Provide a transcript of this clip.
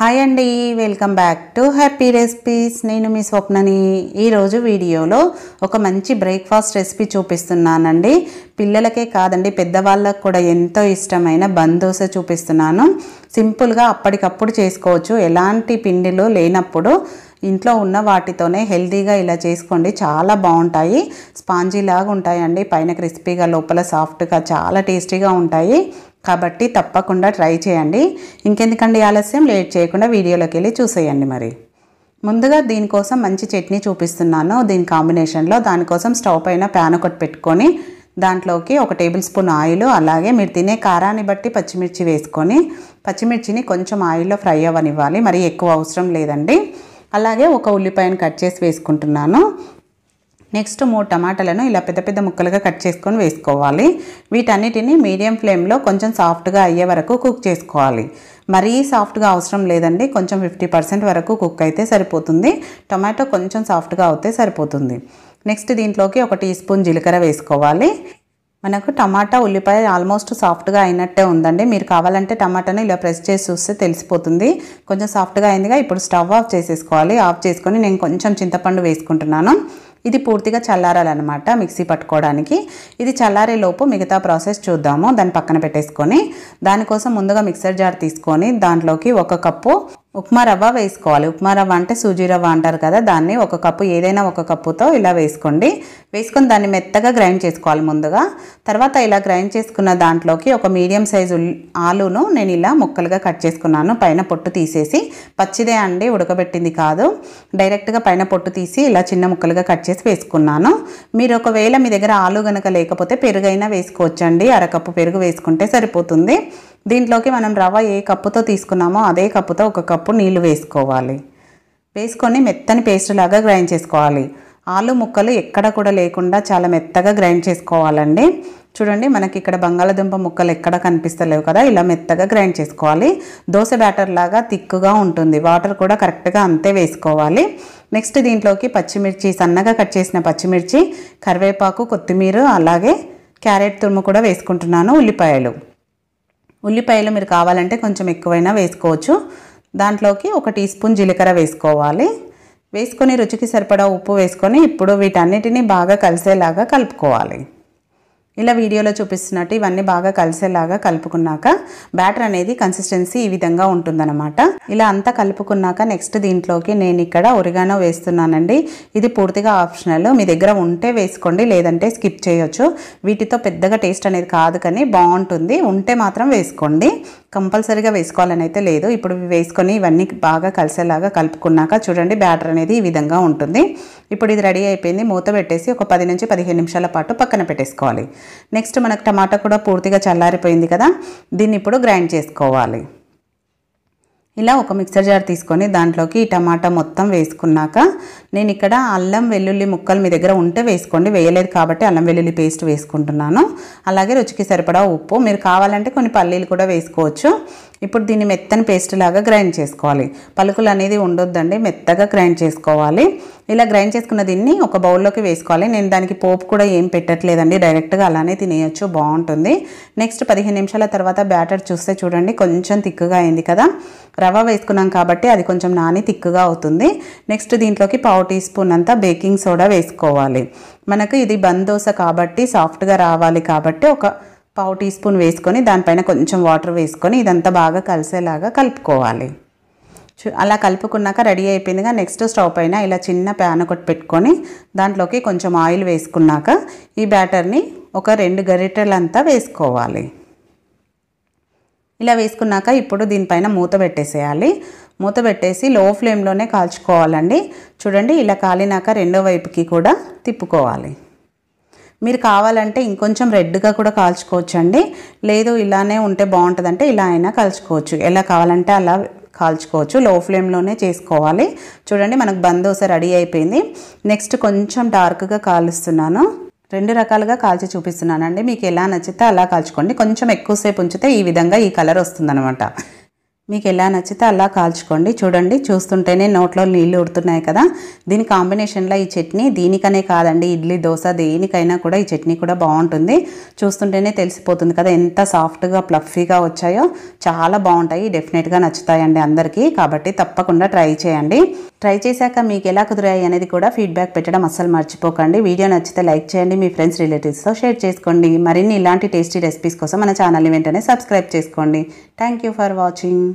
Hi అండి, welcome back to happy recipes. నేను మీ స్వప్నని. ఈరోజు వీడియోలో ఒక మంచి బ్రేక్ఫాస్ట్ రెసిపీ చూపిస్తున్నానండి. పిల్లలకే కాదండి, పెద్దవాళ్ళకు కూడా ఎంతో ఇష్టమైన బన్ దోశ చూపిస్తున్నాను. సింపుల్గా అప్పటికప్పుడు చేసుకోవచ్చు. ఎలాంటి పిండిలు లేనప్పుడు ఇంట్లో ఉన్న వాటితోనే హెల్తీగా ఇలా చేసుకోండి. చాలా బాగుంటాయి. స్పాంజీ లాగా ఉంటాయండి. పైన క్రిస్పీగా, లోపల సాఫ్ట్గా, చాలా టేస్టీగా ఉంటాయి. కాబట్టి తప్పకుండా ట్రై చేయండి. ఇంకెందుకండి ఆలస్యం, లేట్ చేయకుండా వీడియోలోకి వెళ్ళి చూసేయండి. మరి ముందుగా దీనికోసం మంచి చట్నీ చూపిస్తున్నాను. దీని కాంబినేషన్లో దానికోసం స్టవ్ పైన ప్యాన్ ఒకటి పెట్టుకొని దాంట్లోకి 1 టేబుల్ స్పూన్ ఆయిల్, అలాగే మీరు తినే కారాన్ని బట్టి పచ్చిమిర్చి వేసుకొని పచ్చిమిర్చిని కొంచెం ఆయిల్లో ఫ్రై అవ్వనివ్వాలి. మరి ఎక్కువ అవసరం లేదండి. అలాగే 1 ఉల్లిపాయను కట్ చేసి వేసుకుంటున్నాను. నెక్స్ట్ 3 టమాటాలను ఇలా పెద్ద పెద్ద ముక్కలుగా కట్ చేసుకొని వేసుకోవాలి. వీటన్నిటిని మీడియం ఫ్లేమ్లో కొంచెం సాఫ్ట్గా అయ్యే వరకు కుక్ చేసుకోవాలి. మరీ సాఫ్ట్గా అవసరం లేదండి. కొంచెం 50% వరకు కుక్ అయితే సరిపోతుంది. టమాటో కొంచెం సాఫ్ట్గా అవుతే సరిపోతుంది. నెక్స్ట్ దీంట్లోకి 1 టీ స్పూన్ జీలకర్ర వేసుకోవాలి. మనకు టమాటా, ఉల్లిపాయ ఆల్మోస్ట్ సాఫ్ట్గా అయినట్టే ఉందండి. మీరు కావాలంటే టమాటాను ఇలా ప్రెస్ చేసి చూస్తే తెలిసిపోతుంది. కొంచెం సాఫ్ట్గా అయిందిగా. ఇప్పుడు స్టవ్ ఆఫ్ చేసేసుకోవాలి. ఆఫ్ చేసుకొని నేను కొంచెం చింతపండు వేసుకుంటున్నాను. ఇది పూర్తిగా చల్లారాలన్నమాట, మిక్సీ పట్టుకోవడానికి. ఇది చల్లారే లోపు మిగతా ప్రాసెస్ చూద్దాము. దాన్ని పక్కన పెట్టేసుకొని దానికోసం ముందుగా మిక్సర్ జార్ తీసుకొని దాంట్లోకి 1 కప్పు ఉప్మా రవ్వ వేసుకోవాలి. ఉప్మా రవ్వ అంటే సూజీ రవ్వ అంటారు కదా, దాన్ని 1 కప్పు, ఏదైనా 1 కప్పుతో ఇలా వేసుకోండి. వేసుకొని దాన్ని మెత్తగా గ్రైండ్ చేసుకోవాలి ముందుగా. తర్వాత ఇలా గ్రైండ్ చేసుకున్న దాంట్లోకి 1 మీడియం సైజు ఆలును నేను ఇలా ముక్కలుగా కట్ చేసుకున్నాను. పైన పొట్టు తీసేసి, పచ్చిదే అండి, ఉడకబెట్టింది కాదు. డైరెక్ట్గా పైన పొట్టు తీసి ఇలా చిన్న ముక్కలుగా కట్ చేసి వేసుకున్నాను. మీరు ఒకవేళ మీ దగ్గర ఆలు గనక లేకపోతే పెరుగైనా వేసుకోవచ్చండి. 1/2 కప్పు పెరుగు వేసుకుంటే సరిపోతుంది. దీంట్లోకి మనం రవ్వ ఏ కప్పుతో తీసుకున్నామో అదే కప్పుతో 1 కప్పు నీళ్లు వేసుకోవాలి. వేసుకొని మెత్తని పేస్ట్ లాగా గ్రైండ్ చేసుకోవాలి. ఆలు ముక్కలు ఎక్కడ కూడా లేకుండా చాలా మెత్తగా గ్రైండ్ చేసుకోవాలండి. చూడండి, మనకి ఇక్కడ బంగాళదుంప ముక్కలు ఎక్కడ కనిపిస్తలేవు కదా, ఇలా మెత్తగా గ్రైండ్ చేసుకోవాలి. దోశ బ్యాటర్ లాగా తిక్కుగా ఉంటుంది. వాటర్ కూడా కరెక్ట్గా అంతే వేసుకోవాలి. నెక్స్ట్ దీంట్లోకి పచ్చిమిర్చి, సన్నగా కట్ చేసిన పచ్చిమిర్చి, కరివేపాకు, కొత్తిమీర, అలాగే క్యారెట్ తురుము కూడా వేసుకుంటున్నాను. ఉల్లిపాయలు మీరు కావాలంటే కొంచెం ఎక్కువైనా వేసుకోవచ్చు. దాంట్లోకి 1 టీ స్పూన్ జీలకర్ర వేసుకోవాలి. వేసుకొని రుచికి సరిపడా ఉప్పు వేసుకొని ఇప్పుడు వీటన్నిటిని బాగా కలిసేలాగా కలుపుకోవాలి. ఇలా వీడియోలో చూపిస్తున్నట్టు ఇవన్నీ బాగా కలిసేలాగా కలుపుకున్నాక బ్యాటర్ అనేది కన్సిస్టెన్సీ ఈ విధంగా ఉంటుందన్నమాట. ఇలా అంతా కలుపుకున్నాక నెక్స్ట్ దీంట్లోకి నేను ఇక్కడ ఒరిగానో వేస్తున్నానండి. ఇది పూర్తిగా ఆప్షనల్. మీ దగ్గర ఉంటే వేసుకోండి, లేదంటే స్కిప్ చేయొచ్చు. వీటితో పెద్దగా టేస్ట్ అనేది కాదు, కానీ బాగుంటుంది. ఉంటే మాత్రం వేసుకోండి. కంపల్సరీగా వేసుకోవాలని అయితే లేదు. ఇప్పుడు వేసుకొని ఇవన్నీ బాగా కలిసేలాగా కలుపుకున్నాక చూడండి, బ్యాటర్ అనేది ఈ విధంగా ఉంటుంది. ఇప్పుడు ఇది రెడీ అయిపోయింది. మూత పెట్టేసి ఒక 10 నుంచి 15 నిమిషాల పాటు పక్కన పెట్టేసుకోవాలి. నెక్స్ట్ మనకు టమాటా కూడా పూర్తిగా చల్లారిపోయింది కదా, దీన్ని ఇప్పుడు గ్రైండ్ చేసుకోవాలి. ఇలా ఒక మిక్సర్ జార్ తీసుకొని దాంట్లోకి ఈ టమాటా మొత్తం వేసుకున్నాక నేను ఇక్కడ అల్లం వెల్లుల్లి ముక్కలు మీ దగ్గర ఉంటే వేసుకోండి. వేయలేదు కాబట్టి అల్లం వెల్లుల్లి పేస్ట్ వేసుకుంటున్నాను. అలాగే రుచికి సరిపడా ఉప్పు, మీరు కావాలంటే కొన్ని పల్లీలు కూడా వేసుకోవచ్చు. ఇప్పుడు దీన్ని మెత్తని పేస్ట్ లాగా గ్రైండ్ చేసుకోవాలి. పలుకులు అనేది ఉండొద్దండి, మెత్తగా గ్రైండ్ చేసుకోవాలి. ఇలా గ్రైండ్ చేసుకున్న దీన్ని ఒక బౌల్లోకి వేసుకోవాలి. నేను దానికి పోపు కూడా ఏం పెట్టట్లేదండి, డైరెక్ట్గా అలానే తినేయచ్చు, బాగుంటుంది. నెక్స్ట్ 15 నిమిషాల తర్వాత బ్యాటర్ చూస్తే చూడండి, కొంచెం తిక్కుగా అయింది కదా. రవ్వ వేసుకున్నాం కాబట్టి అది కొంచెం నాని తిక్కుగా అవుతుంది. నెక్స్ట్ దీంట్లోకి 1/2 టీ స్పూన్ అంతా బేకింగ్ సోడా వేసుకోవాలి. మనకు ఇది బన్ దోశ కాబట్టి సాఫ్ట్గా రావాలి కాబట్టి 1/2 టీ స్పూన్ వేసుకొని దానిపైన కొంచెం వాటర్ వేసుకొని ఇదంతా బాగా కలిసేలాగా కలుపుకోవాలి. అలా కలుపుకున్నాక రెడీ అయిపోయిందిగా. నెక్స్ట్ స్టవ్ పైన ఇలా చిన్న ప్యాన్ ఒకటి పెట్టుకొని దాంట్లోకి కొంచెం ఆయిల్ వేసుకున్నాక ఈ బ్యాటర్ని ఒక 2 గరిటెలంతా వేసుకోవాలి. ఇలా వేసుకున్నాక ఇప్పుడు దీనిపైన మూత పెట్టేసేయాలి. మూత పెట్టేసి లో ఫ్లేమ్లోనే కాల్చుకోవాలండి. చూడండి, ఇలా కాలినాక రెండో వైపుకి కూడా తిప్పుకోవాలి. మీరు కావాలంటే ఇంకొంచెం రెడ్గా కూడా కాల్చుకోవచ్చు అండి. లేదు ఇలానే ఉంటే బాగుంటుందంటే ఇలా అయినా కాల్చుకోవచ్చు. ఎలా కావాలంటే అలా కాల్చుకోవచ్చు. లో ఫ్లేమ్లోనే చేసుకోవాలి. చూడండి, మనకు బన్ దోశ రెడీ అయిపోయింది. నెక్స్ట్ కొంచెం డార్క్గా కాలుస్తున్నాను. 2 రకాలుగా కాల్చి చూపిస్తున్నానండి. మీకు ఎలా నచ్చితే అలా కాల్చుకోండి. కొంచెం ఎక్కువసేపు ఉంచితే ఈ విధంగా ఈ కలర్ వస్తుందన్నమాట. మీకు ఎలా నచ్చితే అలా కాల్చుకోండి. చూడండి, చూస్తుంటేనే నోట్లో నీళ్ళు ఊరుతున్నాయి కదా. దీని కాంబినేషన్లో ఈ చట్నీ దీనికనే కాదండి, ఇడ్లీ దోశ దేనికైనా కూడా ఈ చట్నీ కూడా బాగుంటుంది. చూస్తుంటేనే తెలిసిపోతుంది కదా ఎంత సాఫ్ట్గా ప్లఫీగా వచ్చాయో. చాలా బాగుంటాయి, డెఫినెట్గా నచ్చుతాయండి అందరికీ. కాబట్టి తప్పకుండా ట్రై చేయండి. ట్రై చేశాక మీకు ఎలా కుదిరాయి అనేది కూడా ఫీడ్బ్యాక్ పెట్టడం అస్సలు మర్చిపోకండి. వీడియో నచ్చితే లైక్ చేయండి, మీ ఫ్రెండ్స్ రిలేటివ్స్తో షేర్ చేసుకోండి. మరిన్ని ఇలాంటి టేస్టీ రెసిపీస్ కోసం మన ఛానల్ని వెంటనే సబ్స్క్రైబ్ చేసుకోండి. Thank you for watching.